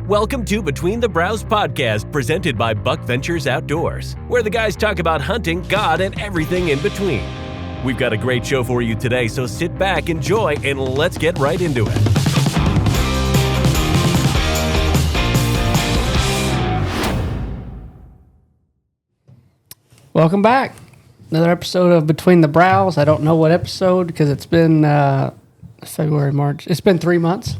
Welcome to Between the Brows podcast, presented by Buckventures Outdoors, where the guys talk about hunting, God, and everything in between. We've got a great show for you today, so sit back, enjoy, and let's get right into it. Welcome back. Another episode of Between the Brows. I don't know what episode because it's been February, March. It's been 3 months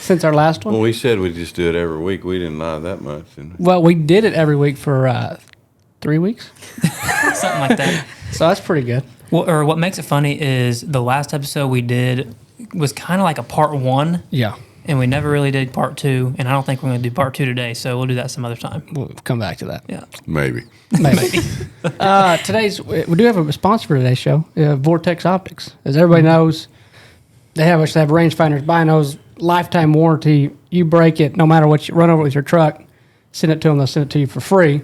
since our last one. Well, we said we'd just do it every week. We didn't lie that much, didn't we? Well, we did it every week for 3 weeks. Something like that. So that's pretty good. Well, or what makes it funny is the last episode we did was kind of like a part one. Yeah. And we never really did part two. And I don't think we're going to do part two today. So we'll do that some other time. We'll come back to that. Yeah. Maybe. Maybe. We do have a sponsor for today's show, Vortex Optics. As everybody knows, they have rangefinders, binos, lifetime warranty. You break it, no matter what you run over with your truck, send it to them, they'll send it to you for free.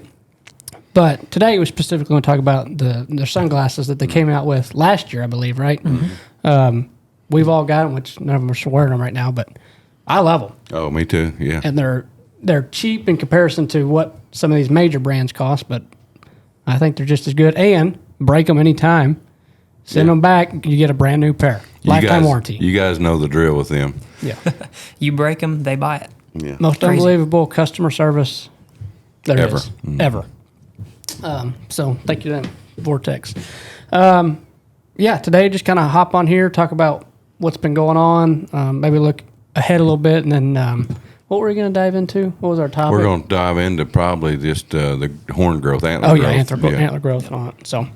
But today we're specifically going to talk about their sunglasses that they came out with last year, I believe, right? Mm-hmm. We've all got them, which none of them are wearing them right now, but I love them. Oh, me too, yeah. And they're cheap in comparison to what some of these major brands cost, but I think they're just as good. And break them anytime. Send them back, you get a brand new pair. Lifetime warranty. You guys know the drill with them. Yeah. You break them, they buy it. Yeah. Most Crazy. unbelievable customer service there Ever. is. Ever. So thank you to them, Vortex. Today just kind of hop on here, talk about what's been going on, maybe look ahead a little bit, and then what were we going to dive into? What was our topic? We're going to dive into probably just the horn growth, antler growth. Antler growth and all that. So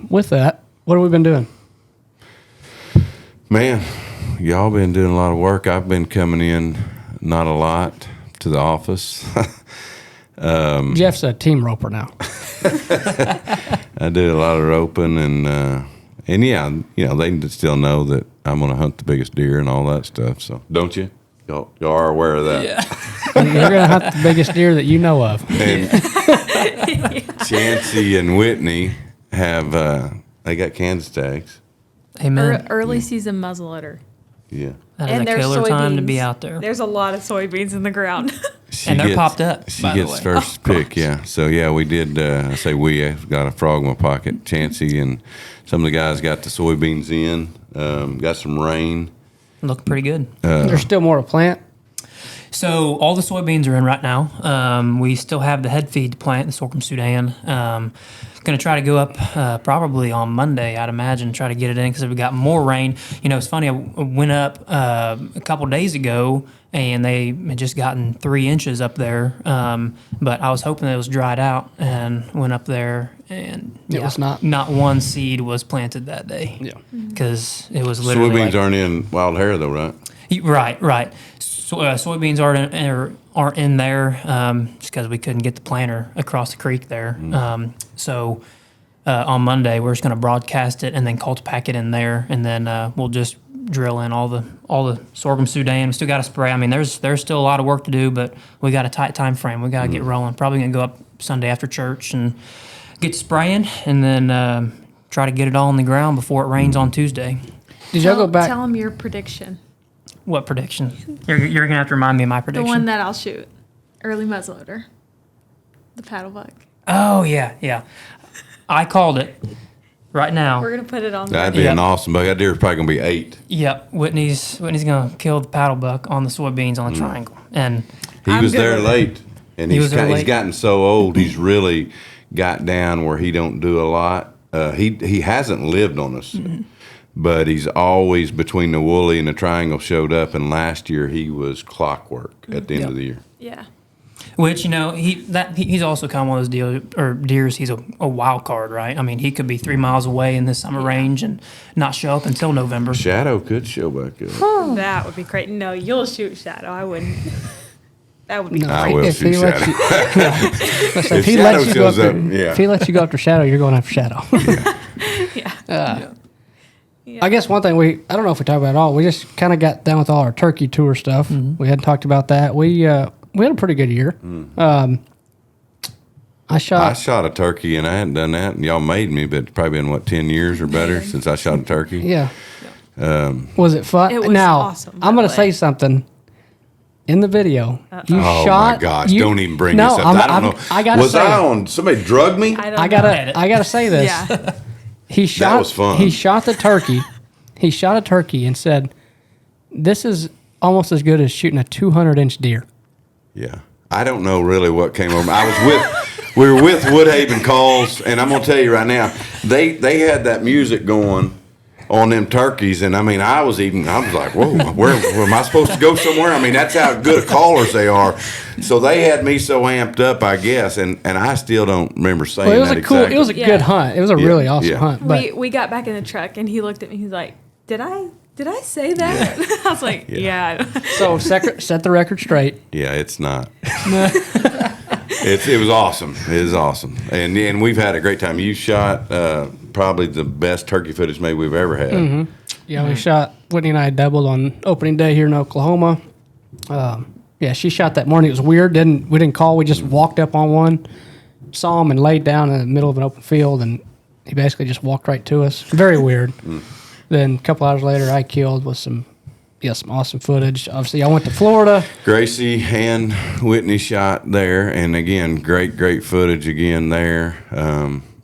with that, what have we been doing? Man, y'all been doing a lot of work. I've been coming in not a lot to the office. Jeff's a team roper now. I do a lot of roping, and yeah, they still know that I'm going to hunt the biggest deer and all that stuff. So don't you? Y'all are aware of that. Yeah. You're going to hunt the biggest deer that you know of. And Chancey and Whitney have they got Kansas tags. Amen. Early season muzzleloader. Yeah. That is And a there's killer time to soybeans. be out there. There's a lot of soybeans in the ground. And they're popped up, She by the gets way. first pick, yeah. So, yeah, we did, I've got a frog in my pocket. Chancey and some of the guys got the soybeans in, got some rain. Look pretty good. There's still more to plant. So all the soybeans are in right now. We still have the head feed to plant, the sorghum Sudan. Going to try to go up probably on Monday, I'd imagine, try to get it in because we got more rain. You know, it's funny, I went up a couple days ago, and they had just gotten 3 inches up there. But I was hoping it was dried out, and went up there, and It was not. Not one seed was planted that day. Yeah. Because it was literally Soybeans like, aren't in wild hair, though, right? Right. So, soybeans aren't in there just because we couldn't get the planter across the creek there. So on Monday we're just going to broadcast it and then cold pack it in there, and then we'll just drill in all the sorghum Sudan. We still got to spray. I mean, there's still a lot of work to do, but we got a tight time frame. We got to get rolling. Probably going to go up Sunday after church and get spraying, and then try to get it all on the ground before it rains on Tuesday. Did y'all go back? Tell them your prediction. What prediction? You're going to have to remind me of my prediction. The one that I'll shoot. Early muzzleloader. The paddle buck. Oh, yeah. I called it right now. We're going to put it on That'd there. be an awesome buck. That deer's probably going to be 8. Yep, Whitney's going to kill the paddle buck on the soybeans on the triangle. And He I'm was good there with late, and He he's was there he's late. gotten so old, he's really got down where he don't do a lot. He hasn't lived on us. But he's always between the woolly and the triangle showed up, and last year he was clockwork at the end of the year. Yeah. which, you know, he's also kind of one of those deers. He's a wild card, right? I mean, he could be 3 miles away in the summer range and not show up until November. Shadow could show back up. That would be great. No, you'll shoot Shadow. I wouldn't. That would be No, I great. will if shoot he lets Shadow. If he Shadow lets you go shows after, up, yeah. if he lets you go after Shadow, you're going after Shadow. Yeah. I guess one thing I don't know if we talked about it at all. We just kind of got done with all our turkey tour stuff. We hadn't talked about that. We had a pretty good year. I shot a turkey, and I hadn't done that, and y'all made me, but it's probably been, 10 years or better since I shot a turkey? Yeah. Was it fun? It was now, awesome, by I'm going the to say way. something. in the video, you Oh shot. my gosh! you- Don't even bring no, this up. I'm- I don't I'm- know. I gotta Was say, I on? Somebody drugged me. I don't I know. gotta say this. Yeah. He shot. was fun. He shot the turkey. He shot a turkey and said, "This is almost as good as shooting a 200-inch deer." Yeah. I don't know really what came over. We were with Woodhaven Calls, and I'm gonna tell you right now, they had that music going on them turkeys, and I mean, I was like, whoa, where am I supposed to go somewhere? I mean, that's how good of callers they are. So they had me so amped up, I guess, and I still don't remember saying Well, it was that a cool. exactly. It was a Yeah. good hunt. It was a really awesome yeah. hunt. But We got back in the truck and he looked at me. He's like, "Did I say that?" I was like, "Yeah." so set the record straight. Yeah, it's not. It was awesome. It was awesome, and we've had a great time. You shot probably the best turkey footage maybe we've ever had. Mm-hmm. Yeah, we shot. Whitney and I doubled on opening day here in Oklahoma. Yeah, she shot that morning. It was weird. We didn't call. We just walked up on one, saw him, and laid down in the middle of an open field, and he basically just walked right to us. Very weird. Then a couple hours later, I killed with some awesome footage. Obviously, I went to Florida. Gracie and Whitney shot there, and again, great footage again there.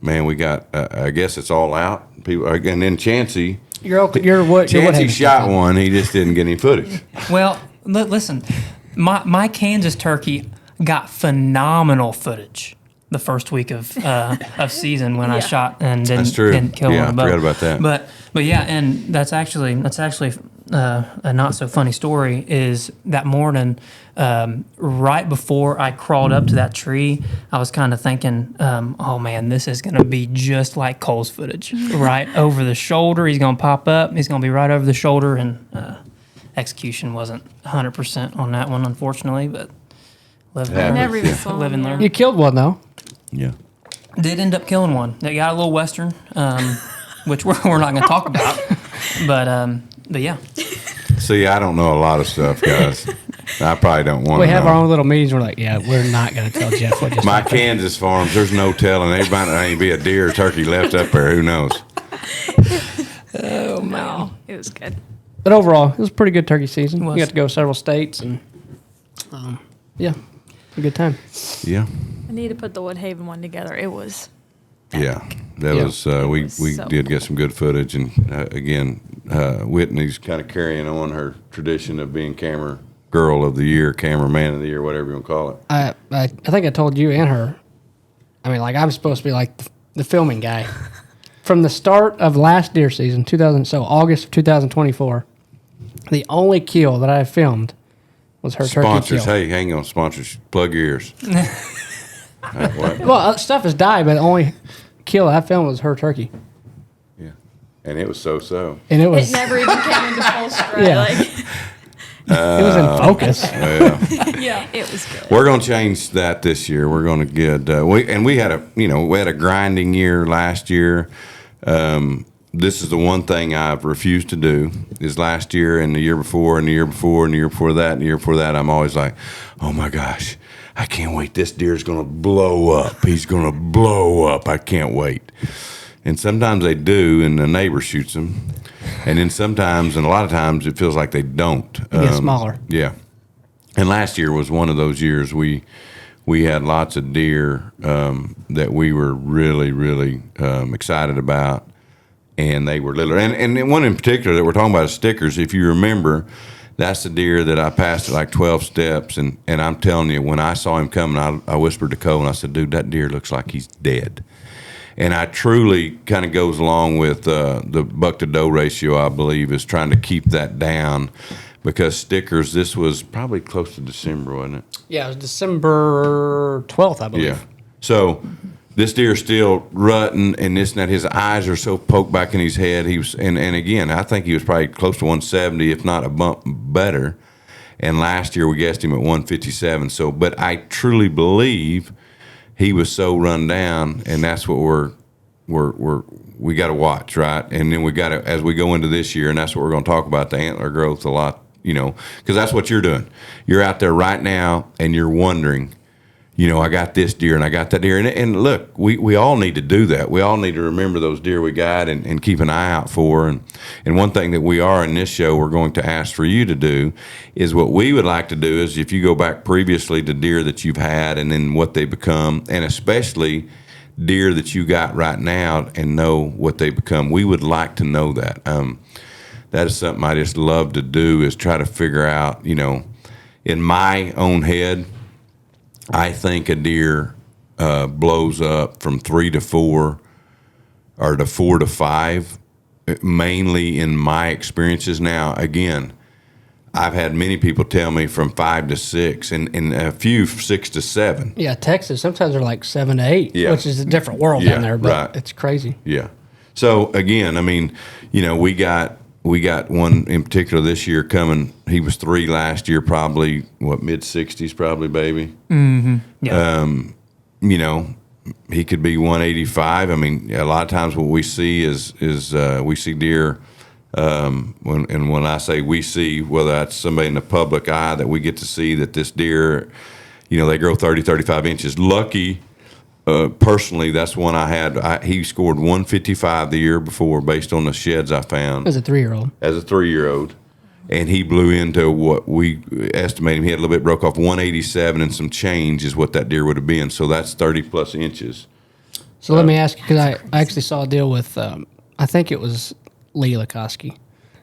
Man, we got. I guess it's all out. People, and then Chancey. Chancey shot one. He just didn't get any footage. Well, listen, my Kansas turkey got phenomenal footage the first week of season when I shot and That's true. didn't kill Yeah, one. I forgot about that. But yeah, and that's actually a not so funny story. Is that morning, right before I crawled up to that tree, I was kind of thinking, oh man, this is going to be just like Cole's footage, right over the shoulder. He's going to pop up. He's going to be right over the shoulder, and execution wasn't 100% on that one, unfortunately, but live and Yeah. I learn. never even saw Live him. and learn. You killed one though. Yeah. Did end up killing one. They got a little western, which we're not going to talk about, but yeah. See, I don't know a lot of stuff, guys. I probably don't want to. We have our own little meetings. We're like, yeah, we're not going to tell Jeff what just My happened. Kansas farms, there's no telling. Everybody ain't be a deer or turkey left up there. Who knows? Oh no, it was good. But overall, it was a pretty good turkey season. It was. We got to go several states, and yeah, a good time. Yeah. I need to put the Woodhaven one together. It was. Yeah, that Yeah. was we so did get some good footage, and again, Whitney's kind of carrying on her tradition of being camera girl of the year, cameraman of the year, whatever you want to call it. I think I told you and her. I mean, like I'm supposed to be like the filming guy from the start of last deer season, August of 2024. The only kill that I filmed was her turkey Sponsors, kill. hey, hang on, sponsors, plug your ears. What? Well, stuff has died, but the only kill I filmed was her turkey, Yeah, and it was so. and it It was never even came into full stride. Yeah. Like, it was in focus. Well, yeah, it was good. we're going to change that this year. We're going to get we had a grinding year last year. This is the one thing I've refused to do is last year and the year before and the year before and the year before that and the year before that. I'm always like, oh my gosh, I can't wait. This deer's going to blow up. He's going to blow up. I can't wait. And sometimes they do, and the neighbor shoots them. And then sometimes, and a lot of times, it feels like they don't. It gets smaller. Yeah. And last year was one of those years we had lots of deer that we were really excited about. And they were little. And one in particular that we're talking about is Stickers. If you remember, that's the deer that I passed at like 12 steps. And I'm telling you, when I saw him coming, I whispered to Cole and I said, dude, that deer looks like he's dead. And I truly kind of goes along with the buck to doe ratio, I believe, is trying to keep that down. Because Stickers, this was probably close to December, wasn't it? Yeah, it was December 12th, I believe. Yeah. So this deer's still rutting and this and that. His eyes are so poked back in his head. He was, and again, I think he was probably close to 170, if not a bump better. And last year we guessed him at 157. So, but I truly believe he was so run down, and that's what we got to watch, right? And then we got to, as we go into this year, and that's what we're going to talk about, the antler growth a lot, because that's what you're doing. You're out there right now, and you're wondering, I got this deer and I got that deer. And look, we all need to do that. We all need to remember those deer we got and keep an eye out for. And one thing that we are in this show, we're going to ask for you to do is what we would like to do is if you go back previously to deer that you've had and then what they become, and especially deer that you got right now and know what they become. We would like to know that. That is something I just love to do is try to figure out, in my own head, I think a deer blows up from 3 to 4 or to 4 to 5, mainly in my experiences. Now, again, I've had many people tell me from 5 to 6 and a few 6 to 7. Yeah, Texas, sometimes they're like 7 to 8, which is a different world down there, but it's crazy. Yeah. So, again, I mean, we got one in particular this year coming. He was 3 last year, probably mid-60s, probably, baby. Mm-hmm. Yeah. He could be 185. I mean, a lot of times what we see is we see deer. When I say we see, whether that's somebody in the public eye that we get to see that this deer, they grow 30, 35 inches. Lucky. Personally, that's one I had. He scored 155 the year before based on the sheds I found. As a 3-year-old. As a 3-year-old. And he blew into what we estimate him. He had a little bit broke off. 187 and some change is what that deer would have been. So that's 30-plus inches. So let me ask you, because I actually saw a deal with, I think it was Lee Lukoski.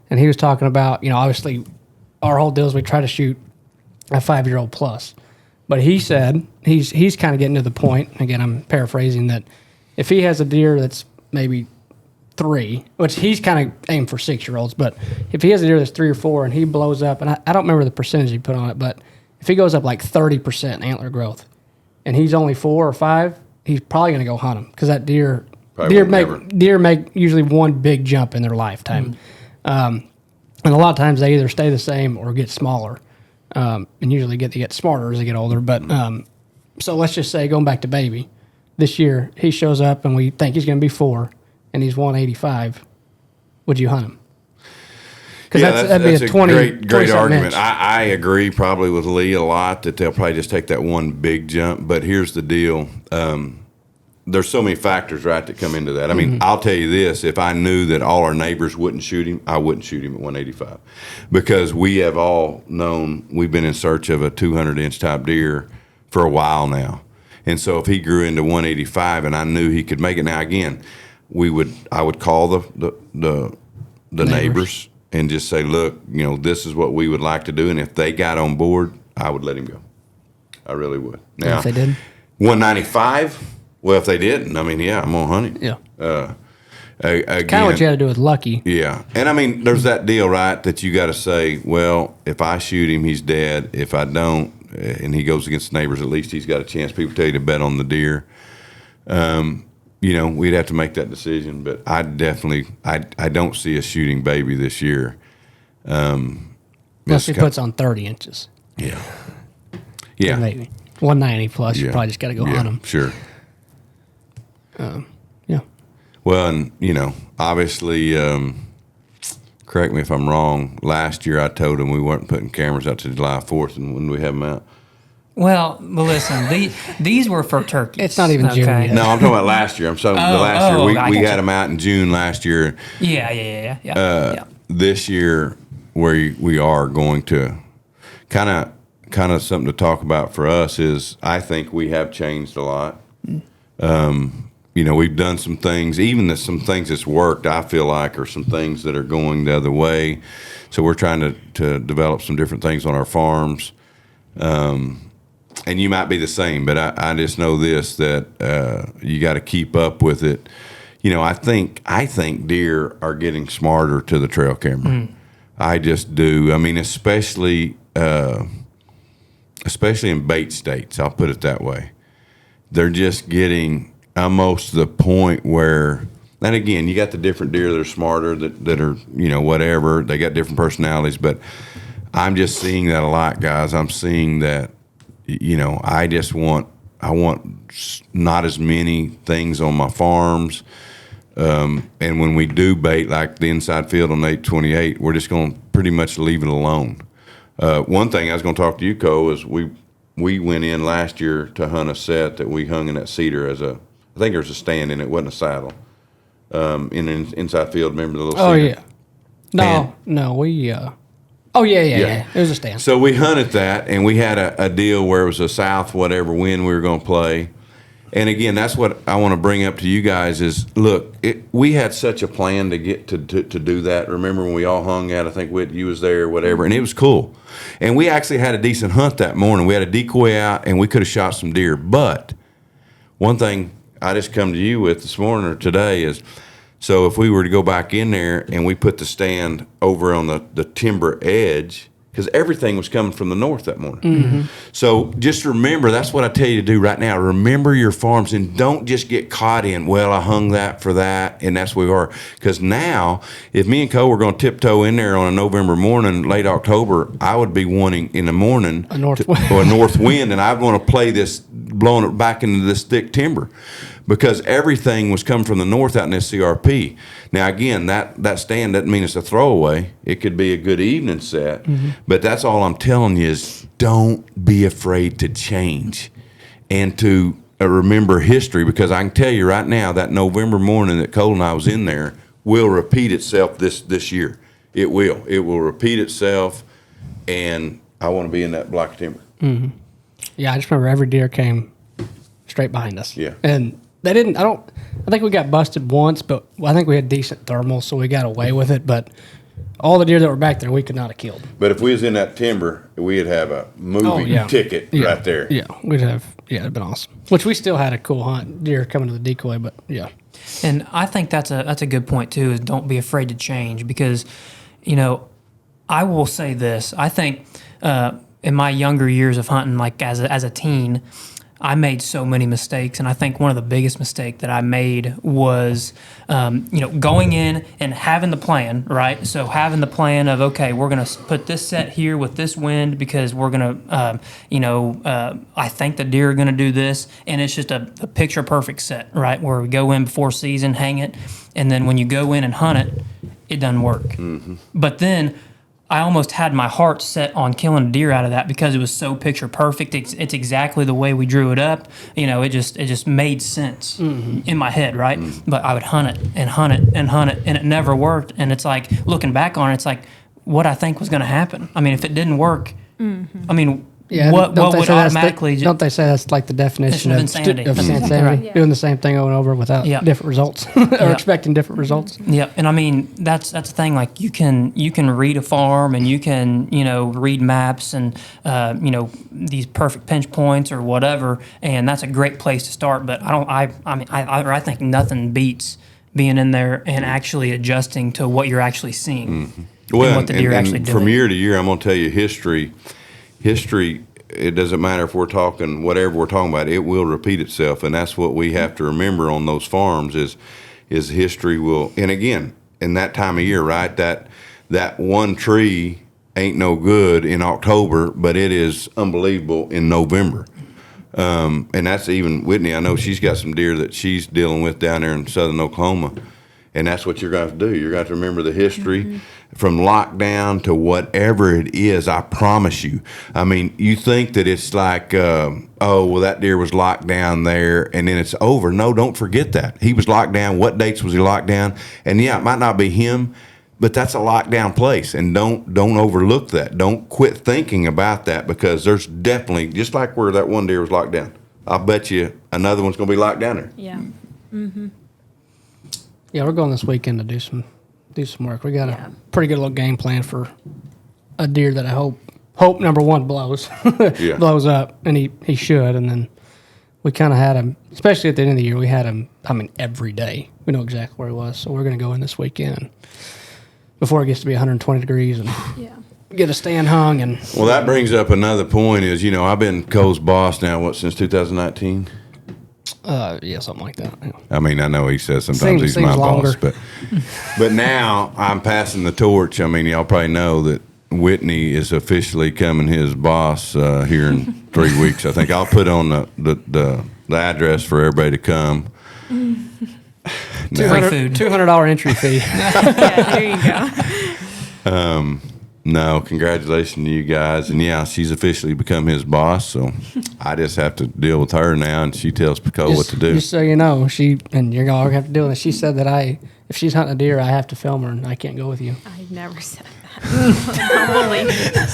And he was talking about, obviously our whole deal is we try to shoot a 5-year-old plus. But he said he's kind of getting to the point, again, I'm paraphrasing, that if he has a deer that's maybe 3, which he's kind of aimed for 6-year-olds, but if he has a deer that's 3 or 4 and he blows up, and I don't remember the percentage he put on it, but if he goes up like 30% antler growth and he's only 4 or 5, he's probably going to go hunt him because that deer make usually one big jump in their lifetime. And a lot of times they either stay the same or get smaller. And usually they get smarter as they get older. But so let's just say, going back to baby, this year he shows up and we think he's going to be 4, and he's 185. Would you hunt him? Because that'd be a 20 great argument. Inch. I agree probably with Lee a lot that they'll probably just take that one big jump. But here's the deal. There's so many factors, right, that come into that. I mean, I'll tell you this. If I knew that all our neighbors wouldn't shoot him, I wouldn't shoot him at 185. Because we have all known we've been in search of a 200-inch type deer for a while now. And so if he grew into 185 and I knew he could make it, now again, I would call the neighbors and just say, look, this is what we would like to do. And if they got on board, I would let him go. I really would. Now, if they did? 195? Well, if they didn't, I mean, yeah, I'm going to hunt him. Yeah. Again, kind of what you had to do with Lucky. Yeah. And, I mean, there's that deal, right, that you got to say, well, if I shoot him, he's dead. If I don't, and he goes against the neighbors, at least he's got a chance. People tell you to bet on the deer. We'd have to make that decision. But I don't see us shooting baby this year. Unless he puts on 30 inches. Yeah. Yeah. Maybe. 190 plus, you probably just got to go hunt him. Sure. Yeah. Well, and, obviously, correct me if I'm wrong, last year I told him we weren't putting cameras out to July 4th, and when do we have them out? Well, listen, these were for turkeys. It's not even June yet. No, I'm talking about last year. I'm talking the last year. We had them out in June last year. Yeah. This year, we are going to kind of something to talk about for us is I think we have changed a lot. We've done some things, even some things that's worked, I feel like, are some things that are going the other way. So we're trying to develop some different things on our farms. And you might be the same, but I just know this, that you got to keep up with it. I think deer are getting smarter to the trail camera. I just do. I mean, especially in bait states, I'll put it that way. They're just getting almost to the point where, and again, you got the different deer that are smarter, that are, whatever. They got different personalities, but I'm just seeing that a lot, guys. I'm seeing that, I want not as many things on my farms. And when we do bait, like the inside field on 828, we're just going to pretty much leave it alone. One thing I was going to talk to you, Cole, is we went in last year to hunt a set that we hung in that cedar as I think there's a stand in it, wasn't a saddle. In an inside field, remember the little Oh cedar? yeah. No, we. Oh yeah. It was a stand. So we hunted that, and we had a deal where it was a south whatever wind we were going to play. And again, that's what I want to bring up to you guys is, look, we had such a plan to get to do that. Remember when we all hung out, I think Whit, you was there or whatever, and it was cool. And we actually had a decent hunt that morning. We had a decoy out, and we could have shot some deer. But one thing I just come to you with this morning or today is, so if we were to go back in there and we put the stand over on the timber edge, because everything was coming from the north that morning. Mm-hmm. So just remember, that's what I tell you to do right now. Remember your farms and don't just get caught in, well, I hung that for that, and that's where we are. Because now, if me and Cole were going to tiptoe in there on a November morning, late October, I would be wanting in the morning a north wind, and I'm going to play this, blowing it back into this thick timber. Because everything was coming from the north out in this CRP. Now, again, that stand doesn't mean it's a throwaway. It could be a good evening set. Mm-hmm. But that's all I'm telling you is don't be afraid to change and to remember history. Because I can tell you right now, that November morning that Cole and I was in there will repeat itself this year. It will. It will repeat itself, and I want to be in that block of timber. Mm-hmm. Yeah, I just remember every deer came straight behind us. Yeah. And they didn't, I think we got busted once, but I think we had decent thermals, so we got away with it. But all the deer that were back there, we could not have killed. But if we was in that timber, we'd have a movie ticket right there. Yeah, it'd been awesome. Which we still had a cool hunt, deer coming to the decoy, but yeah. And I think that's a good point too, is don't be afraid to change, because, I will say this. I think in my younger years of hunting, like as a teen, I made so many mistakes, and I think one of the biggest mistakes that I made was, going in and having the plan, right? So having the plan of, okay, we're going to put this set here with this wind because we're going to, I think the deer are going to do this, and it's just a picture perfect set, right? Where we go in before season, hang it, and then when you go in and hunt it, it doesn't work. Mm-hmm. But then I almost had my heart set on killing a deer out of that because it was so picture perfect. It's exactly the way we drew it up. It just made sense in my head, right? Mm-hmm. But I would hunt it and hunt it and hunt it, and it never worked. And it's like, looking back on it, it's like what I think was going to happen. I mean, if it didn't work, what would automatically... don't they say that's like the definition of insanity? Right. Doing the same thing over and over without different results or expecting different results. Yeah, and I mean, that's the thing. Like, you can read a farm and you can, read maps and, these perfect pinch points or whatever, and that's a great place to start. But I think nothing beats being in there and actually adjusting to what you're actually seeing. Mm-hmm. Well, and what the deer actually doing. From year to year, I'm going to tell you history, it doesn't matter if we're talking whatever we're talking about, it will repeat itself. And that's what we have to remember on those farms is history will, and again, in that time of year, right, that one tree ain't no good in October, but it is unbelievable in November. And that's even Whitney. I know she's got some deer that she's dealing with down there in southern Oklahoma. And that's what you're going to have to do. You're going to have to remember the history from lockdown to whatever it is. I promise you. I mean, you think that it's like, that deer was locked down there and then it's over. No, don't forget that. He was locked down. What dates was he locked down? And yeah, it might not be him, but that's a lockdown place. And don't overlook that. Don't quit thinking about that, because there's definitely, just like where that one deer was locked down, I'll bet you another one's going to be locked down there. Yeah. Mm-hmm. Yeah, we're going this weekend to do some work. We got a pretty good little game plan for a deer that I hope number one blows blows up, and he should. And then we kind of had him, especially at the end of the year. We had him. I mean, every day. We know exactly where he was. So we're going to go in this weekend before it gets to be 120 degrees and get a stand hung. And well, that brings up another point. Is I've been Cole's boss now since 2019. Something like that. Yeah. I mean, I know he says sometimes he's my boss, but now I'm passing the torch. I mean, y'all probably know that Whitney is officially coming his boss here in 3 weeks. I think I'll put on the address for everybody to come. $200 entry fee. Yeah, there you go. No, congratulations to you guys. And yeah, she's officially become his boss, so I just have to deal with her now, and she tells Pico what to do. Just so you know, and you're going to have to deal with it. She said that if she's hunting a deer, I have to film her, and I can't go with you. I never said that. I don't believe it.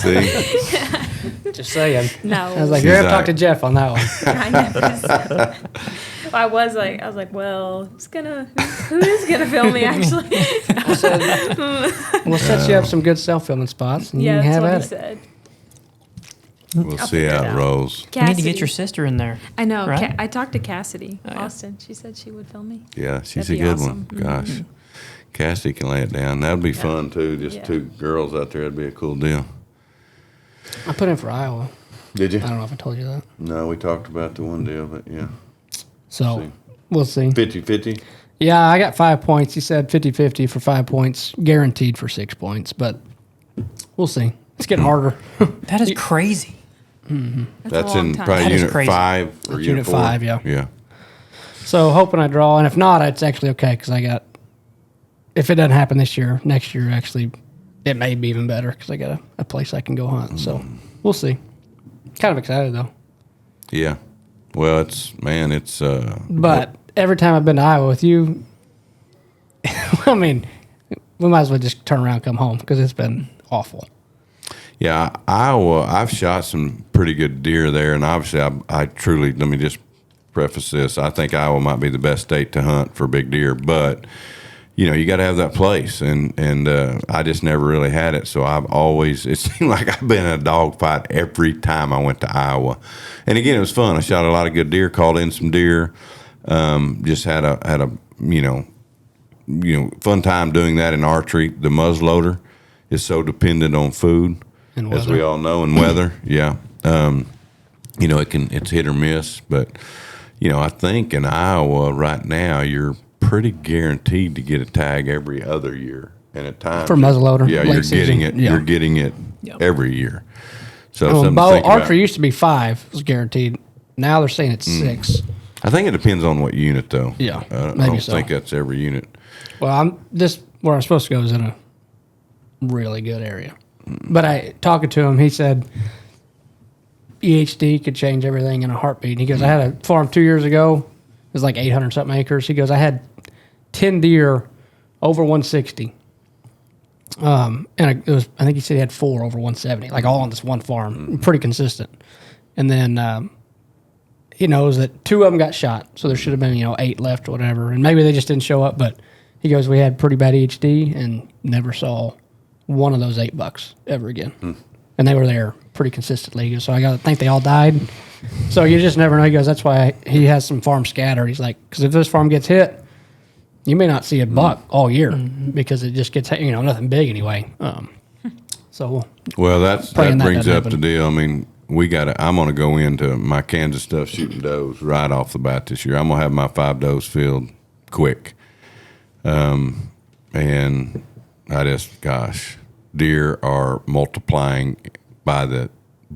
See? Just saying. No. I was like, you're going to have to talk to Jeff on that one. I never said that. I was like, well, who is gonna film me actually? We'll set you up some good self-filming spots, and you Yeah, can that's have what at he it. said. We'll see figure how it it out. rolls. You need to get your sister in there. I know. Right? I talked to Cassidy Oh, yeah. Austin. She said she would film me. Yeah, she's That'd a be good awesome. one. Gosh. Cassidy can lay it down. That'd be fun, too. Just Yeah. 2 girls out there. That'd be a cool deal. I put in for Iowa. Did you? I don't know if I told you that. No, we talked about the one deal, but yeah. So See. we'll see. 50-50? Yeah, I got 5 points. He said 50-50 for 5 points, guaranteed for 6 points, but we'll see. It's getting harder. That is crazy. That's a long in time. probably That is unit crazy. 5 or That's unit unit 4? 5, yeah. Yeah. So hoping I draw, and if not, it's actually okay because if it doesn't happen this year, next year actually, it may be even better because I got a place I can go hunt. So we'll see. Kind of excited though. Yeah. Well, But every time I've been to Iowa with you, I mean, we might as well just turn around and come home because it's been awful. yeah, Iowa, I've shot some pretty good deer there, and obviously I truly, let me just preface this, I think Iowa might be the best state to hunt for big deer, but you got to have that place, and I just never really had it. So it seemed like I've been in a dog fight every time I went to Iowa. And again, it was fun. I shot a lot of good deer, called in some deer, just had a fun time doing that in archery. The muzzleloader is so dependent on food, And as weather. we all know, and weather. Yeah. It's hit or miss, but I think in Iowa right now you're pretty guaranteed to get a tag every other year, and at times For muzzleloader, yeah, late you're getting season, it. yeah. You're getting it Yep. every year. So Well, something to bow think about. archery used to be 5, was guaranteed. Now they're saying it's 6. I think it depends on what unit, though. Yeah, I maybe don't so. think that's every unit. Well, where I'm supposed to go is in a really good area. But talking to him, he said EHD could change everything in a heartbeat. He goes, I had a farm 2 years ago. It was like 800 something acres. He goes, I had 10 deer over 160. And I think he said he had 4 over 170, like all on this one farm, pretty consistent. And then he knows that 2 of them got shot, so there should have been 8 left or whatever, and maybe they just didn't show up. But he goes, we had pretty bad EHD and never saw one of those 8 bucks ever again, and they were there pretty consistently. He goes, so I got to think they all died. So you just never know. He goes, that's why he has some farms scattered. He's like, because if this farm gets hit, you may not see a buck all year because it just gets nothing big anyway. So Well, that Praying that brings doesn't up the happen. deal. I mean, I'm going to go into my Kansas stuff shooting does right off the bat this year. I'm going to have my 5 does filled quick. And I just, gosh, deer are multiplying by the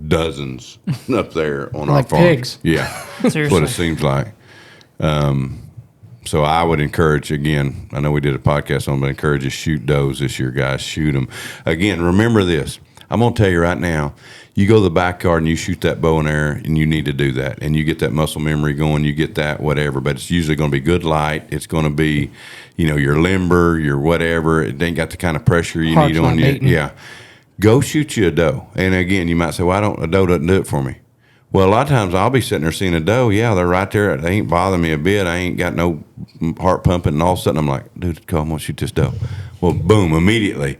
dozens up there on our Like farm. pigs. Yeah, that's what Seriously. it seems like. So I would encourage, again, I know we did a podcast on, but encourage you to shoot does this year, guys. Shoot them. Again, remember this. I'm going to tell you right now, you go to the backyard and you shoot that bow and arrow, and you need to do that. And you get that muscle memory going, you get that whatever, but it's usually going to be good light. It's going to be, your limber, your whatever. It ain't got the kind of pressure you Heart's need on not you. beating. Yeah. Go shoot you a doe. And again, you might say, well, a doe doesn't do it for me. Well, a lot of times I'll be sitting there seeing a doe. Yeah, they're right there. They ain't bothering me a bit. I ain't got no heart pumping. And all of a sudden I'm like, dude, come on, I'm going to shoot this doe. Well, boom, immediately.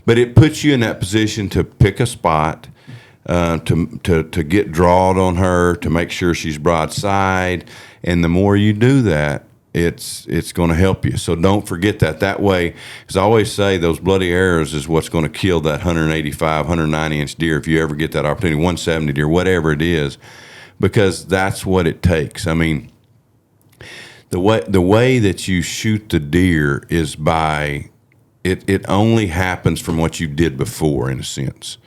But it puts you in that position to pick a spot, to get drawed on her, to make sure she's broadside. And the more you do that, it's going to help you. So don't forget that. That way, as I always say, those bloody arrows is what's going to kill that 185, 190-inch deer if you ever get that opportunity, 170 deer, whatever it is, because that's what it takes. I mean, the way that you shoot the deer is by it only happens from what you did before, in a sense.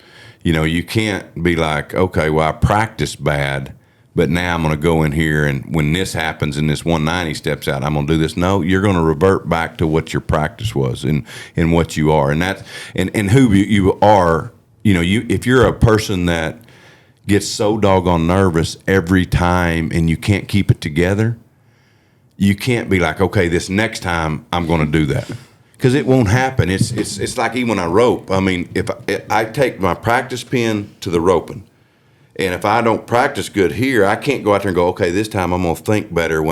You can't be like, okay, well, I practiced bad, but now I'm going to go in here, and when this happens and this 190 steps out, I'm going to do this. No, you're going to revert back to what your practice was and what you are, and that's and who you are. If you're a person that gets so doggone nervous every time and you can't keep it together, you can't be like, okay, this next time I'm going to do that, because it won't happen. It's like even when I rope. I mean, if I take my practice pin to the roping. And if I don't practice good here, I can't go out there and go, okay, this time I'm going to think better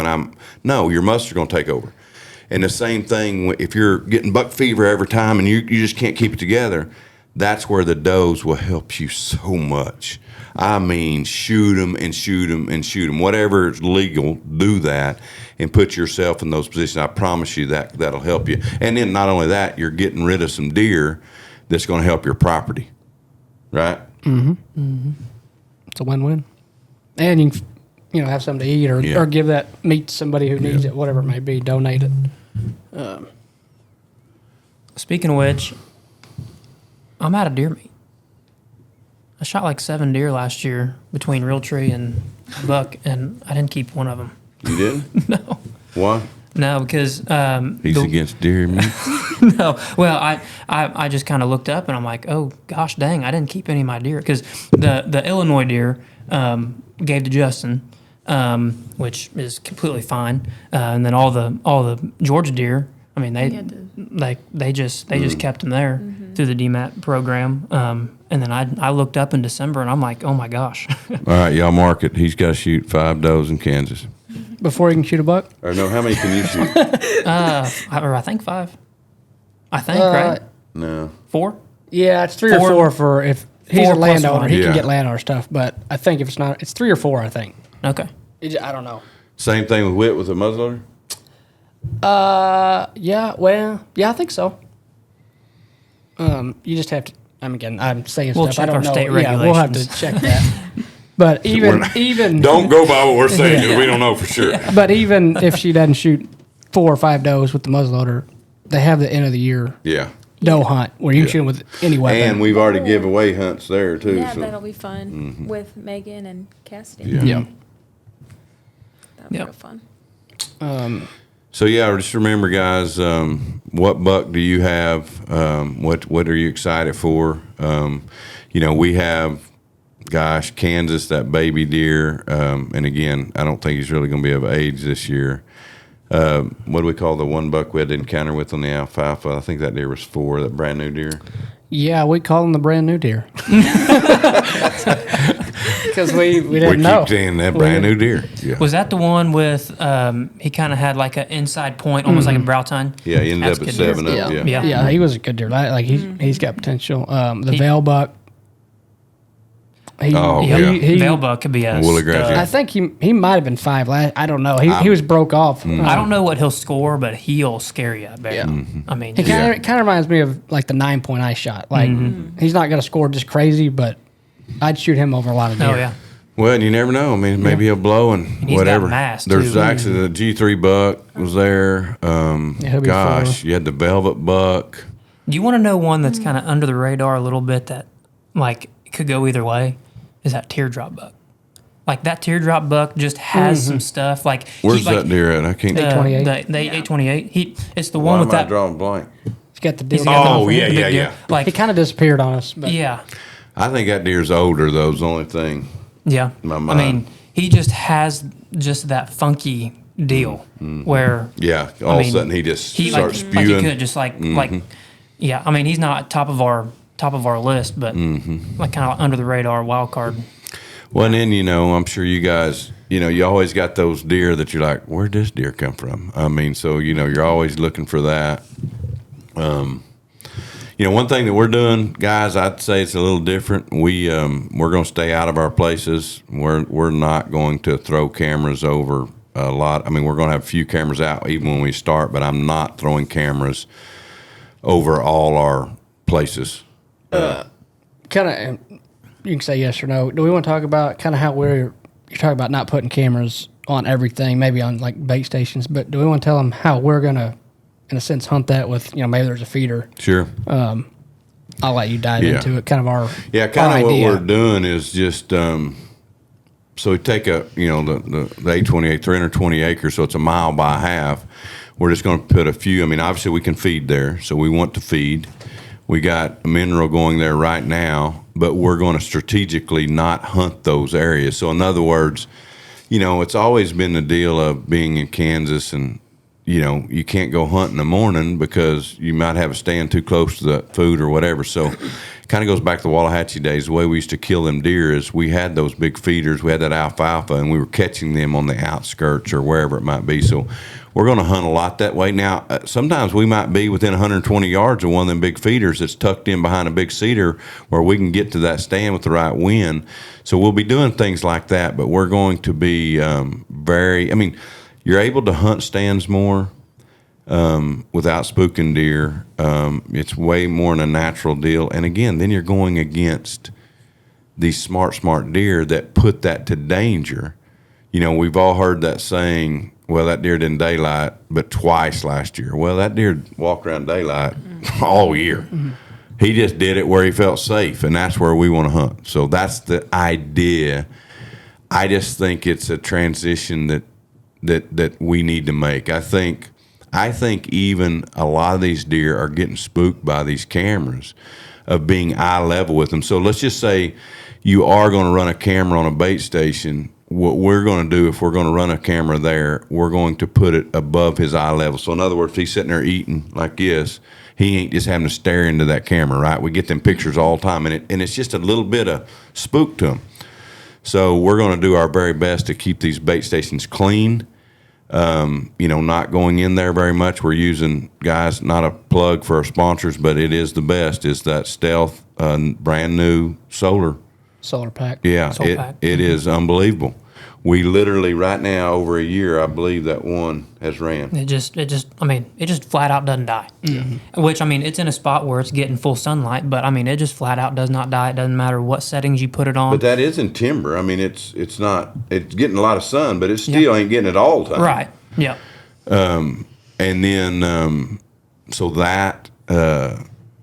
no, your muscles are going to take over. And the same thing, if you're getting buck fever every time and you just can't keep it together, that's where the does will help you so much. I mean, shoot them and shoot them and shoot them. Whatever is legal, do that and put yourself in those positions. I promise you that'll help you. And then not only that, you're getting rid of some deer that's going to help your property, right? Mm-hmm. Mm-hmm. It's a win-win, and you can, have something to eat or give that meat to somebody who needs it, whatever it may be. Donate it. Speaking of which, I'm out of deer meat. I shot like 7 deer last year between Realtree and buck, and I didn't keep one of them. You didn't? No. Why? No, because he's against deer meat. No, well, I just kind of looked up and I'm like, oh gosh, dang, I didn't keep any of my deer, because the Illinois deer gave to Justin, which is completely fine, and then all the Georgia deer, I mean they just kept them there through the DMAT program, and then I looked up in December and I'm like, oh my gosh. All right, y'all mark it. He's got to shoot 5 does in Kansas. Before he can shoot a buck? Or no, how many can you shoot? I think 5. I think, right? No. 4? Yeah, it's 3 or 4 for if he's 4 a landowner. plus 1. He can get landowner stuff, but I think if it's not, it's 3 or 4, I think. Okay. I don't know. Same thing with Whit with a muzzleloader? I think so. You just have to, again, I'm saying We'll stuff. check I don't our know. state Yeah, we'll have to regulations. check that. But even Don't go by what we're saying, because we don't know for sure. But even if she doesn't shoot 4 or 5 does with the muzzleloader, they have the end of the year Yeah. doe hunt where you can shoot them with any weapon. And we've already give away hunts there, too. Yeah, so. that'll be fun with Megan and Cassidy. Yeah. That'll be real fun. So just remember, guys, what buck do you have? What are you excited for? We have, Kansas, that baby deer, and again, I don't think he's really going to be of age this year. What do we call the one buck we had to encounter with on the alfalfa? I think that deer was 4, that brand new deer. Yeah, we call them the brand new deer. Because we didn't know. We keep saying that brand new deer. Yeah. Was that the one with, he kind of had like an inside point, almost like a brow tine? Yeah, he ended That's up at good 7 deer. up. Yeah. Yeah, he was a good deer. Like he's got potential. The veil buck. Veil buck could be a Woolly grass, stud. yeah. I think he might have been 5 last. I don't know. He was broke off. I don't know what he'll score, but he'll scare you, I bet. Yeah. I mean, He kind of reminds me of like the 9-point I shot. Like he's not going to score just crazy, but I'd shoot him over a lot of deer. oh yeah. Well, and you never know. I mean, maybe he'll blow and he's got whatever. mass, There's too. actually the G3 buck was there. he'll be Gosh, 4. you had the velvet buck. Do you want to know one that's kind of under the radar a little bit that, like, could go either way? Is that teardrop buck? Like, that teardrop buck just has some stuff. Like, Where's that deer at? I can't. 828. The 828. It's the Why one am with I that. drawing blank? He's got the deer. He's got Oh, the yeah, big yeah, deer. yeah. Like, He kind of disappeared on us. But yeah. I think that deer's older, though, is the only thing. Yeah. My I mind. mean, he just has just that funky deal where Yeah, all of a sudden he just he starts like spewing. he could just like yeah. I mean, he's not top of our list, but like kind of under the radar wild card. Well, and then, I'm sure you guys, you always got those deer that you're like, where'd this deer come from? I mean, so, you're always looking for that. One thing that we're doing, guys, I'd say it's a little different. We're going to stay out of our places. We're not going to throw cameras over a lot. I mean, we're going to have a few cameras out even when we start, but I'm not throwing cameras over all our places. kind of, you can say yes or no. Do we want to talk about kind of how you're talking about not putting cameras on everything, maybe on like bait stations, but do we want to tell them how we're going to, in a sense, hunt that with, maybe there's a feeder? Sure. I'll let you dive into it. Kind of our Yeah, kind our of what idea. we're doing is just, So we take the 828, 320 acres, so it's a mile by a half. We're just going to put a few. I mean, obviously we can feed there, so we want to feed. We got a mineral going there right now, but we're going to strategically not hunt those areas. So in other words, it's always been the deal of being in Kansas and, you can't go hunt in the morning because you might have a stand too close to the food or whatever. So it kind of goes back to the Wallahatchie days. The way we used to kill them deer is we had those big feeders. We had that alfalfa, and we were catching them on the outskirts or wherever it might be. So we're going to hunt a lot that way. Now, sometimes we might be within 120 yards of one of them big feeders that's tucked in behind a big cedar where we can get to that stand with the right wind. So we'll be doing things like that, but we're going to be you're able to hunt stands more without spooking deer. It's way more than a natural deal. And again, then you're going against these smart deer that put that to danger. We've all heard that saying, well, that deer didn't daylight but twice last year. Well, that deer walked around daylight all year. Mm-hmm. He just did it where he felt safe, and that's where we want to hunt. So that's the idea. I just think it's a transition that we need to make. I think even a lot of these deer are getting spooked by these cameras of being eye level with them. So let's just say you are going to run a camera on a bait station. What we're going to do, if we're going to run a camera there, we're going to put it above his eye level. So in other words, if he's sitting there eating like this, he ain't just having to stare into that camera, right? We get them pictures all the time, and it's just a little bit of spook to him. So we're going to do our very best to keep these bait stations clean, not going in there very much. We're using, guys, not a plug for our sponsors, but it is the best, is that Stealth brand new solar pack. Yeah, pack. It is unbelievable. We literally right now, over a year, I believe that one has ran. It just flat out doesn't die. Mm-hmm. Which, it's in a spot where it's getting full sunlight, but it just flat out does not die. It doesn't matter what settings you put it on. But that is in timber. It's getting a lot of sun, but it still ain't getting it all the time. Right. Yeah. And then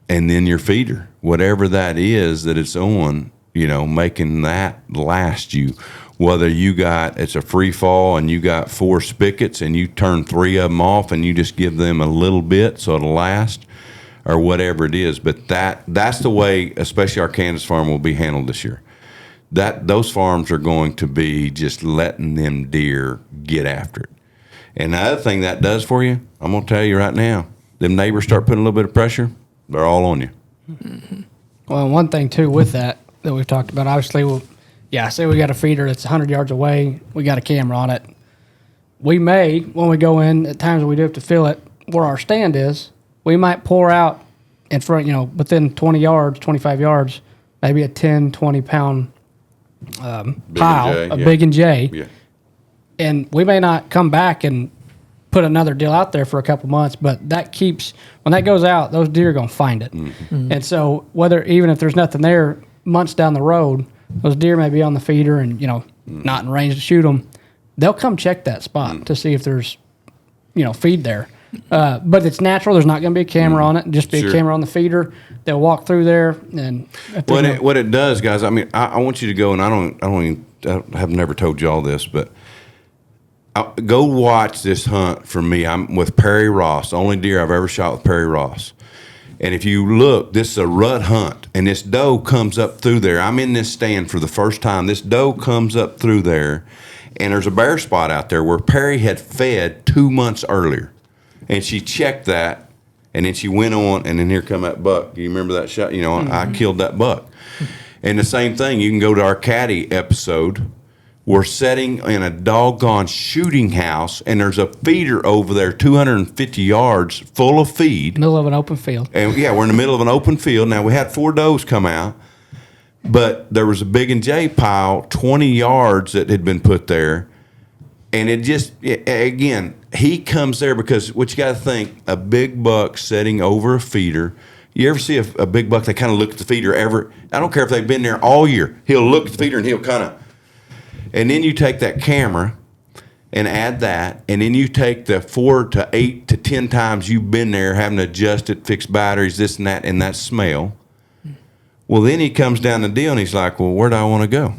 and then your feeder, whatever that is that it's on, making that last you. Whether it's a free fall and you got 4 spigots and you turn 3 of them off and you just give them a little bit so it'll last, or whatever it is. But that's the way, especially our Kansas farm, will be handled this year. Those farms are going to be just letting them deer get after it. And the other thing that does for you, I'm going to tell you right now, them neighbors start putting a little bit of pressure, they're all on you. Mm-hmm. Well, one thing too with that we've talked about, obviously, say we got a feeder that's 100 yards away, we got a camera on it. We may, when we go in, at times we do have to fill it where our stand is, we might pour out in front, within 20 yards, 25 yards, maybe a 10, 20 pound pile of Big and J. Yeah. And we may not come back and put another deal out there for a couple months, but when that goes out, those deer are going to find it. Mm-hmm. And so even if there's nothing there, months down the road, those deer may be on the feeder and, not in range to shoot them. They'll come check that spot to see if there's, feed there. But it's natural. There's not going to be a camera on it. Just be a camera on the feeder. They'll walk through there. And what it does, guys, I want you to go, and I have never told you all this, but go watch this hunt for me. I'm with Perry Ross, the only deer I've ever shot with Perry Ross. And if you look, this is a rut hunt, and this doe comes up through there. I'm in this stand for the first time. This doe comes up through there, and there's a bare spot out there where Perry had fed 2 months earlier. And she checked that, and then she went on, and then here come that buck. Do you remember that shot? I killed that buck. And the same thing, you can go to our caddy episode. We're sitting in a doggone shooting house, and there's a feeder over there 250 yards full of feed. Middle of an open field. And we're in the middle of an open field. Now, we had 4 does come out, but there was a Big and J pile 20 yards that had been put there. And again, he comes there because what you got to think, a big buck sitting over a feeder. You ever see a big buck that kind of look at the feeder I don't care if they've been there all year. He'll look at the feeder and he'll kind of. And then you take that camera and add that, and then you take the 4 to 8 to 10 times you've been there having to adjust it, fix batteries, this and that smell. Well, then he comes down the deal and he's like, well, where do I want to go?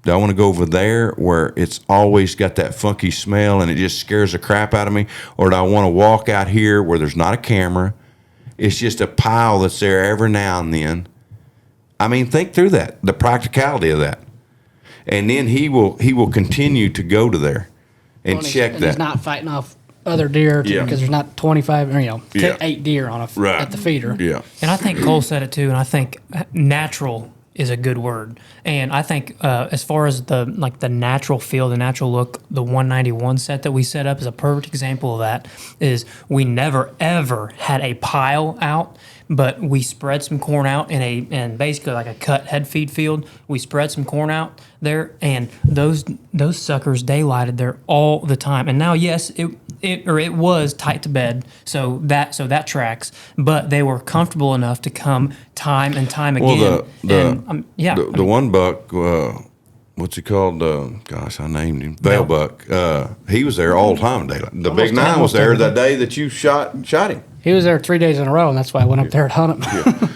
Do I want to go over there where it's always got that funky smell and it just scares the crap out of me? Or do I want to walk out here where there's not a camera? It's just a pile that's there every now and then. I mean, think through that, the practicality of that. And then he will continue to go to there and check that. He's not fighting off other deer because there's not 25 or 8 deer on at the feeder. Yeah. And I think Cole said it too, and I think natural is a good word. And I think as far as the natural feel, the natural look, the 191 set that we set up is a perfect example of that. Is we never ever had a pile out, but we spread some corn out in basically like a cut head feed field. We spread some corn out there, and those suckers daylighted there all the time. And now, yes, it was tight to bed, so that tracks. But they were comfortable enough to come time and time again. The one buck, what's he called? Gosh, I named him Bell Buck. He was there all the time. The big 9 was there that day that you shot him. He was there 3 days in a row, and that's why I went up there and hunted him.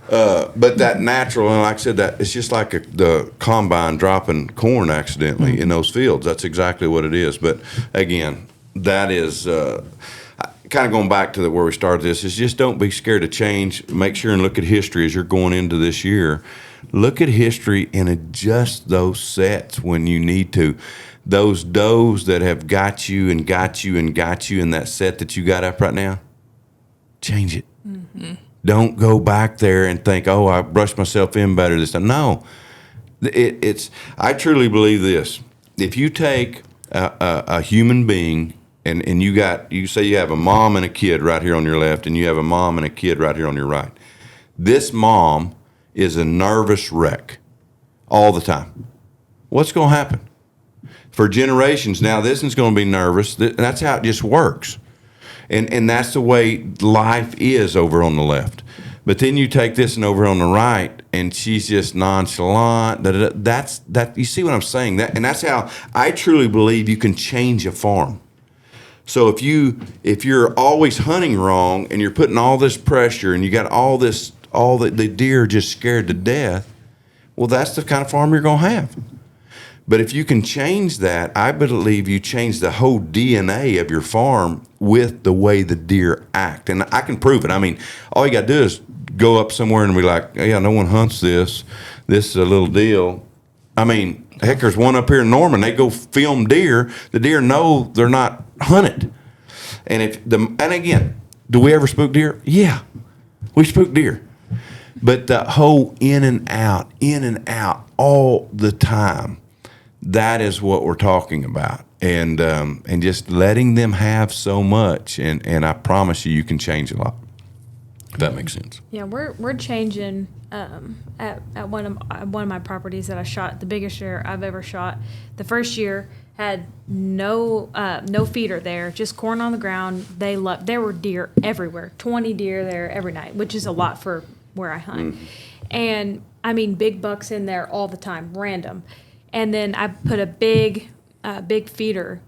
But that natural, and like I said, that it's just like the combine dropping corn accidentally in those fields. That's exactly what it is. But again, that is kind of going back to where we started this. Is just don't be scared to change. Make sure and look at history as you're going into this year. Look at history and adjust those sets when you need to. Those does that have got you in that set that you got up right now, change it. Mm-hmm. Don't go back there and think, oh, I brushed myself in better this time. No, I truly believe this. If you take a human being and you say you have a mom and a kid right here on your left, and you have a mom and a kid right here on your right. This mom is a nervous wreck all the time. What's going to happen? For generations now, this one's going to be nervous. That's how it just works. And that's the way life is over on the left. But then you take this one over on the right, and she's just nonchalant. You see what I'm saying? And that's how I truly believe you can change a farm. So if you're always hunting wrong and you're putting all this pressure and you got all the deer just scared to death, well, that's the kind of farm you're going to have. But if you can change that, I believe you change the whole DNA of your farm with the way the deer act. And I can prove it. I mean, all you got to do is go up somewhere and be like, yeah, no one hunts this. This is a little deal. I mean, heck, there's one up here in Norman. They go film deer. The deer know they're not hunted. And again, do we ever spook deer? Yeah, we spook deer. But the whole in and out all the time, that is what we're talking about. And just letting them have so much. And I promise you can change a lot. If that makes sense. Yeah, we're changing at one of my properties that I shot, the biggest deer I've ever shot. The first year had no feeder there, just corn on the ground. There were deer everywhere, 20 deer there every night, which is a lot for where I hunt. Mm-hmm. And I mean, big bucks in there all the time, random. And then I put a big feeder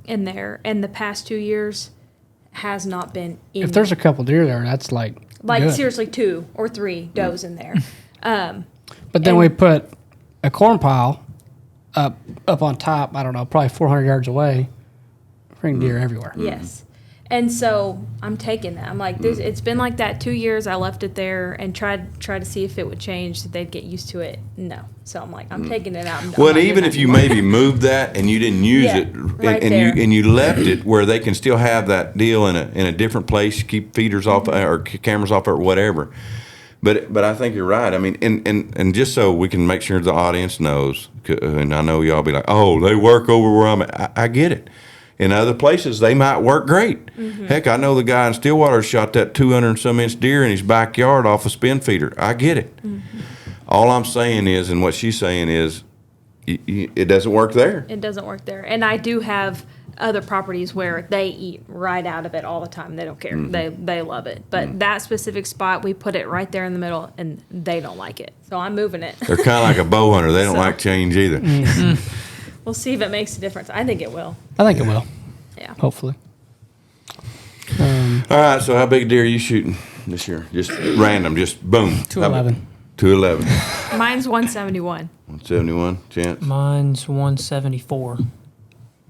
in there, and the past 2 years has not been in. If there's a couple deer there, that's like good. Seriously 2 or 3 does in there. But then we put a corn pile up on top, I don't know, probably 400 yards away, bring deer everywhere. Yes. And so I'm taking that. I'm like, it's been like that 2 years. I left it there and tried to see if it would change, that they'd get used to it. No. So I'm like, I'm taking it out. Well, even if you maybe moved that and you didn't use it, and you left it where they can still have that deal in a different place, keep feeders off or cameras off or whatever. But I think you're right. I mean, and just so we can make sure the audience knows, and I know y'all be like, oh, they work over where I'm at. I get it. In other places, they might work great. Mm-hmm. Heck, I know the guy in Stillwater shot that 200 and some inch deer in his backyard off a spin feeder. I get it. Mm-hmm. All I'm saying is, and what she's saying is, it doesn't work there. It doesn't work there. And I do have other properties where they eat right out of it all the time. They don't care. Mm-hmm. They love it. But that specific spot, we put it right there in the middle, and they don't like it. So I'm moving it. They're kind of like a bow hunter. They don't like change either. Mm-hmm. We'll see if it makes a difference. I think it will. I think it will. Yeah. Hopefully. All right, so how big deer are you shooting this year? Just random, just boom. 211. 211. Mine's 171. 171, Chance? Mine's 174.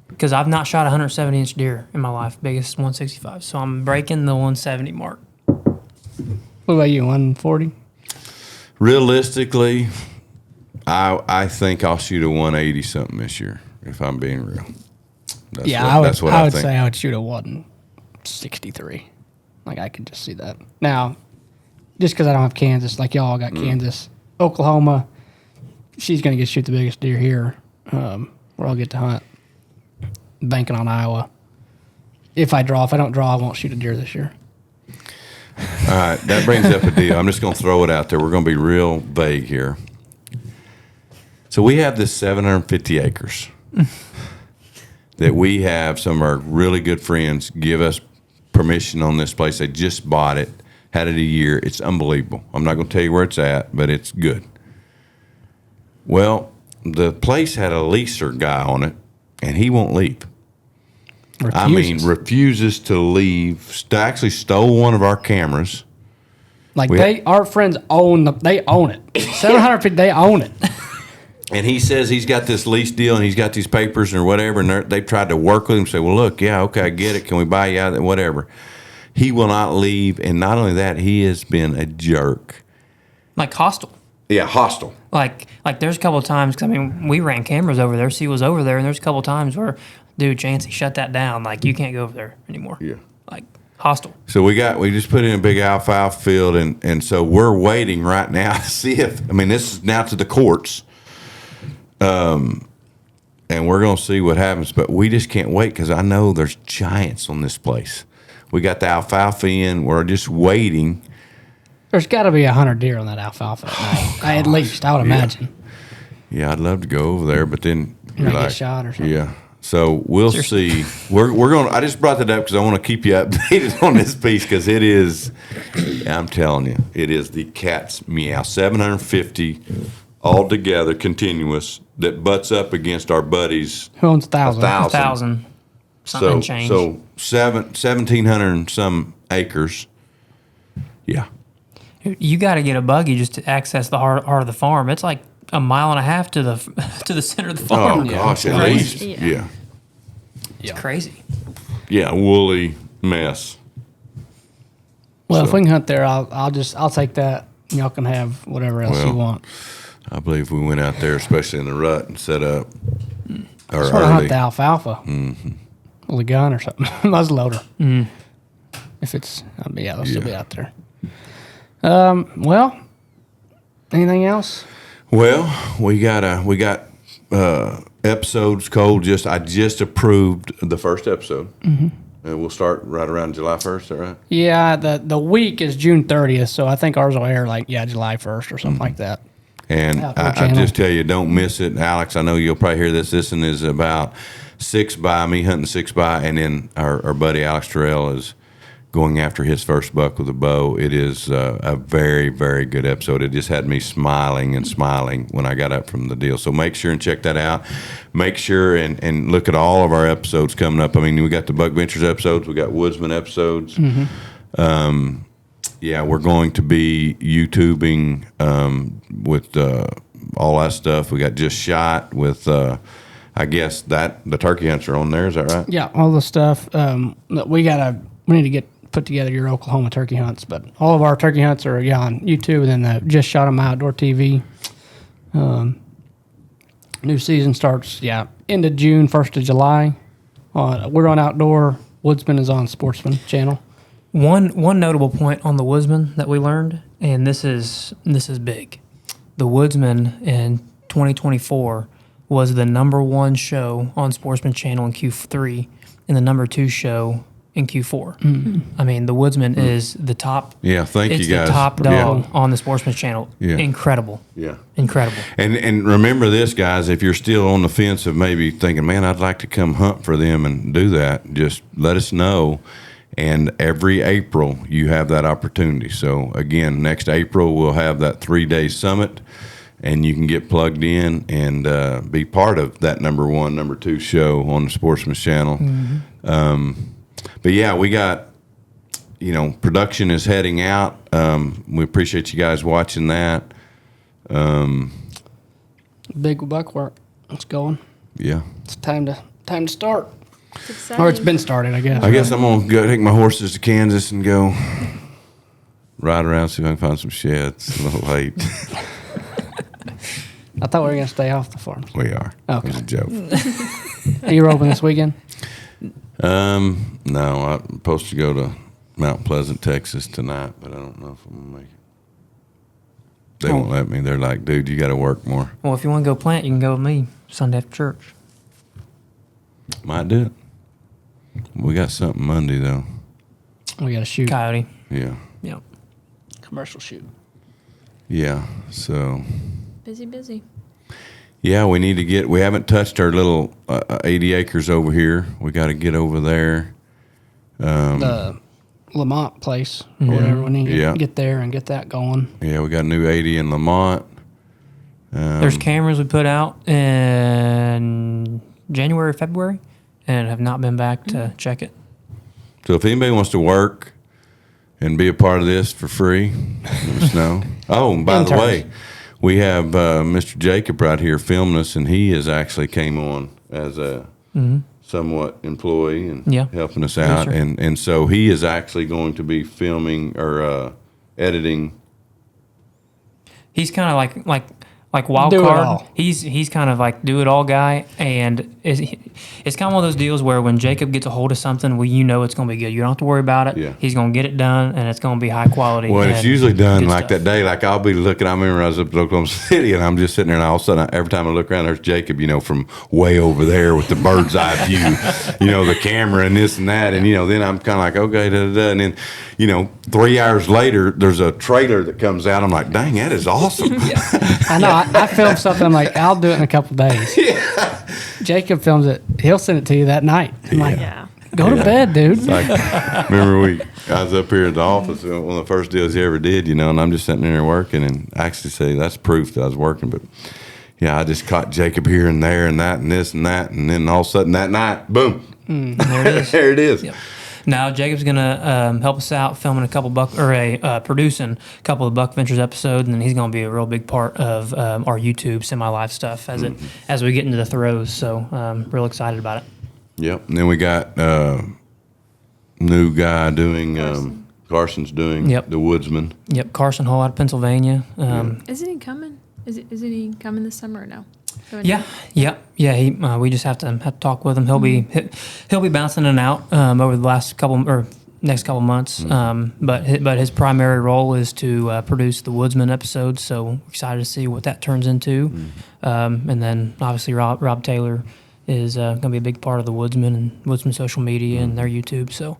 Because I've not shot a 170-inch deer in my life. Biggest 165. So I'm breaking the 170 mark. What about you, 140? Realistically, I think I'll shoot a 180 something this year, if I'm being real. That's what I would think. say I would shoot a 163. Like, I could just see that. Now, just because I don't have Kansas, like y'all got Kansas, Oklahoma, she's going to get to shoot the biggest deer here, where I'll get to hunt. Banking on Iowa. If I don't draw, I won't shoot a deer this year. All right, that brings up a deal. I'm just going to throw it out there. We're going to be real vague here. So we have this 750 acres that we have some of our really good friends give us permission on this place. They just bought it, had it a year. It's unbelievable. I'm not going to tell you where it's at, but it's good. Well, the place had a leaser guy on it, and he won't leave. Refuses to leave. Actually stole one of our cameras. Like our friends own it. 750, they own it. And he says he's got this lease deal and he's got these papers or whatever, and they've tried to work with him, say, well, look, yeah, okay, I get it. Can we buy you out? Whatever. He will not leave, and not only that, he has been a jerk. Like hostile. Yeah, hostile. Like there's a couple of times, 'cause I mean, we ran cameras over there. C was over there, and there's a couple of times where, dude, Chancey, shut that down. Like, you can't go over there anymore. Yeah. Like, hostile. So we just put in a big alfalfa field, and so we're waiting right now to see this is now to the courts. And we're going to see what happens, but we just can't wait because I know there's giants on this place. We got the alfalfa in. We're just waiting. There's got to be 100 deer on that alfalfa at night. At least, I would imagine. Yeah, I'd love to go over there, but then You might get shot or something. Yeah. So we'll see. We're going. I just brought that up because I want to keep you updated on this piece because it is. I'm telling you, it is the cat's meow. 750 all together, continuous, that butts up against our buddies. Who owns 1,000? 1,000. Something changed. So 1,700 and some acres. Yeah. You got to get a buggy just to access the heart of the farm. It's like a mile and a half to the center of the farm. Oh gosh, at least. Yeah. It's crazy. Yeah, woolly mess. Well, if we can hunt there, I'll take that. Y'all can have whatever else you want. I believe we went out there, especially in the rut, and set up. I just want to hunt the alfalfa. Mm-hmm. With a gun or something. Muzzleloader. Mm. If it's, they'll still be out there. Well, anything else? Well, we got episodes. Cole I just approved the first episode. Mm-hmm. And we'll start right around July 1st, is that right? Yeah, the week is June 30th, so I think ours will air July 1st or something like that. And I just tell you, don't miss it. Alex, I know you'll probably hear this. This one is about 6x, me hunting 6x, and then our buddy Alex Terrell is going after his first buck with a bow. It is a very, very good episode. It just had me smiling when I got up from the deal. So make sure and check that out. Make sure and look at all of our episodes coming up. I mean, we got the Buckventures episodes. We got Woodsman episodes. Mm-hmm. We're going to be YouTubing with all that stuff. We got Just Shot with, I guess, the turkey hunts are on there. Is that right? Yeah, all the stuff. We need to get put together your Oklahoma turkey hunts, but all of our turkey hunts are on YouTube, and then Just Shot 'em Outdoor TV. New season starts end of June, 1st of July. We're on Outdoor. Woodsman is on Sportsman channel. One notable point on the Woodsman that we learned, and this is big. The Woodsman in 2024 was the number 1 show on Sportsman channel in Q3 and the number 2 show in Q4. Mm-hmm. I mean, the Woodsman is the top. Yeah, thank you guys. It's the top dog on the Sportsman channel. Yeah. Incredible. Yeah. Incredible. And remember this, guys, if you're still on the fence of maybe thinking, man, I'd like to come hunt for them and do that, just let us know. And every April, you have that opportunity. So, again, next April, we'll have that 3-day summit, and you can get plugged in and be part of that number 1, number 2 show on the Sportsman's channel. Mm-hmm. But, yeah, we got, production is heading out. We appreciate you guys watching that. Big buck work. It's going. Yeah. It's time to start. It's exciting. Or it's been started, I guess. I guess I'm gonna go take my horses to Kansas and go ride around, see if I can find some sheds. It's a little late. I thought we were gonna stay off the farm. We are. Okay. It was a joke. Are you roving this weekend? No, I'm supposed to go to Mount Pleasant, Texas tonight, but I don't know if I'm gonna make it. They won't let me. They're like, dude, you got to work more. Well, if you want to go plant, you can go with me Sunday after church. Might do it. We got something Monday though. We got to shoot. Coyote. Yeah. Yep. Commercial shoot. Yeah. So. Busy. Yeah, we need to get. We haven't touched our little 80 acres over here. We got to get over there. The Lamont place or whatever. We need to get there and get that going. Yeah, we got a new 80 in Lamont. There's cameras we put out in January, February, and have not been back to check it. So if anybody wants to work and be a part of this for free, let us know. Oh, and by the way, we have Mr. Jacob right here filming us, and he has actually came on as a somewhat employee and helping us out. Yes, and so he is actually going to be filming or editing. He's kind of like wild Do it card. all. He's kind of like do it all guy, and it's kind of one of those deals where when Jacob gets a hold of something, well, you know it's going to be good. You don't have to worry about it. Yeah. He's going to get it done, and it's going to be high quality. Well, and it's usually done good like stuff. that day. Like I'll be looking. I remember I was up in Oklahoma City, and I'm just sitting there, and all of a sudden, every time I look around, there's Jacob, from way over there with the bird's eye view, the camera and this and that, and then I'm kind of like, okay, and then 3 hours later, there's a trailer that comes out. I'm like, dang, that is awesome. I know. I filmed something. I'm like, I'll do it in a couple days. Yeah. Jacob films it. He'll send it to you that night. I'm like, go to bed, dude. Like, remember I was up here at the office, one of the first deals he ever did, and I'm just sitting there working, and I actually say that's proof that I was working, but I just caught Jacob here and there and that and this and that, and then all of a sudden that night, boom, There it is. there it is. Yep. Now Jacob's gonna help us out filming producing a couple of Buckventures episodes, and then he's gonna be a real big part of our YouTube semi-live stuff as we get into the throes. So real excited about it. Yep. And then we got new guy doing Carson's doing the Woodsman. Yep, Carson Hall out of Pennsylvania. Isn't he coming? Isn't he coming this summer or no? Yeah. He, we just have to talk with him. He'll be bouncing in and out over the next couple months. But his primary role is to produce the Woodsman episodes. So we're excited to see what that turns into. And then obviously Rob Taylor is going to be a big part of the Woodsman and Woodsman social media and their YouTube. So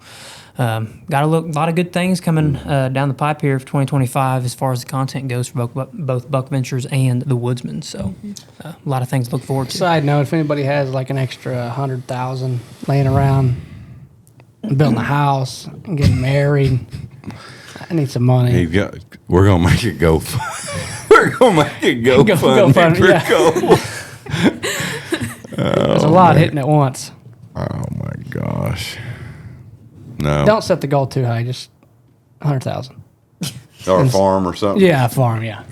got a lot of good things coming down the pipe here for 2025 as far as the content goes for both Buckventures and the Woodsman. So a lot of things to look forward to. Side note: if anybody has like an extra $100,000 laying around, building a house, and getting married, I need some money. We're gonna make it go. We're gonna make it go fun. There's a lot hitting at once. Oh my gosh! No, Don't set the goal too high. Just 100,000. or a farm or something. Yeah, a farm. Yeah.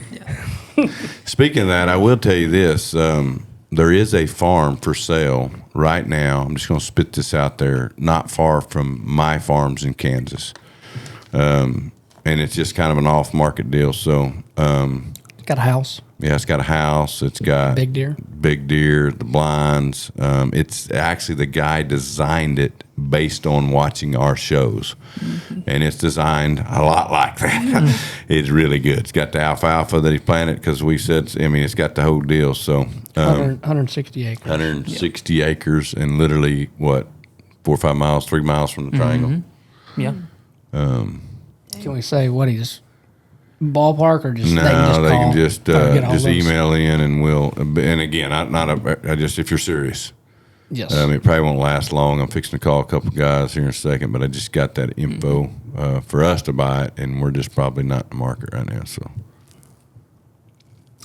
Speaking of that, I will tell you this: there is a farm for sale right now. I'm just going to spit this out there, not far from my farms in Kansas, and it's just kind of an off-market deal. So, Got a house. yeah, it's got a house. It's got Big deer. the blinds. It's actually the guy designed it based on watching our shows, and it's designed a lot like that. It's really good. It's got the alfalfa that he planted because we said. It's got the whole deal. So 160 acres. 160 acres, and literally 4 or 5 miles, 3 miles from the triangle. Yeah. Can we say what he's ballpark or just No, they can just get all those? email in, and we'll. And again, I just if you're serious. Yes. It probably won't last long. I'm fixing to call a couple guys here in a second, but I just got that info for us to buy it, and we're just probably not in the market right now. So,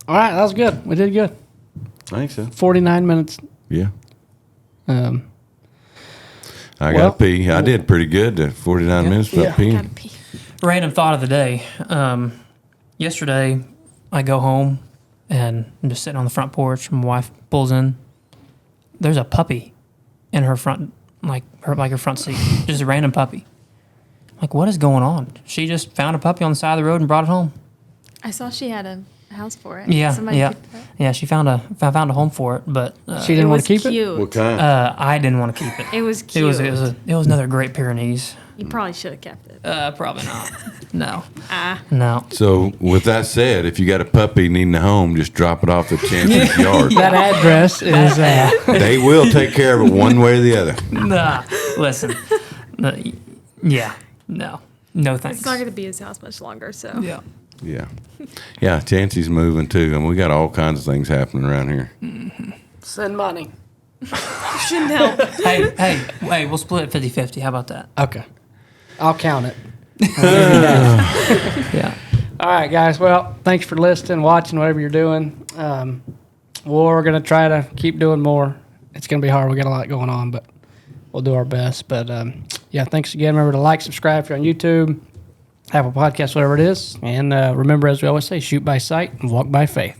All right, that was good. We did good. I think so. 49 minutes. Yeah. Um, I Well- got to pee. I did pretty good. 49 minutes without peeing. Gotta pee. Random thought of the day. Yesterday, I go home and I'm just sitting on the front porch. My wife pulls in. There's a puppy in her front, her front seat. Just a random puppy. Like, what is going on? She just found a puppy on the side of the road and brought it home. I saw she had a house for it. Yeah, Somebody yeah, picked it up. yeah. She found a home for it, but She didn't want to keep it. Cute. What kind? I didn't want to keep it. It was cute. It was another Great Pyrenees. You probably should have kept it. Probably not. No. Ah. No. So, with that said, if you got a puppy needing a home, just drop it off at Chancey's yard. That address is. They will take care of it one way or the other. Nah. Listen. Yeah. No. No thanks. It's not going to be his house much longer, so. Yeah. Yeah. Yeah, Chancey's moving too. I mean, we got all kinds of things happening around here. Send money. Shouldn't help. Hey, we'll split it 50-50. How about that? Okay. I'll count it. Yeah. All right, guys. Well, thanks for listening, watching, whatever you're doing. We're going to try to keep doing more. It's going to be hard. We got a lot going on, but we'll do our best. But, yeah, thanks again. Remember to like, subscribe if you're on YouTube, Apple Podcasts, whatever it is. And remember, as we always say, shoot by sight and walk by faith.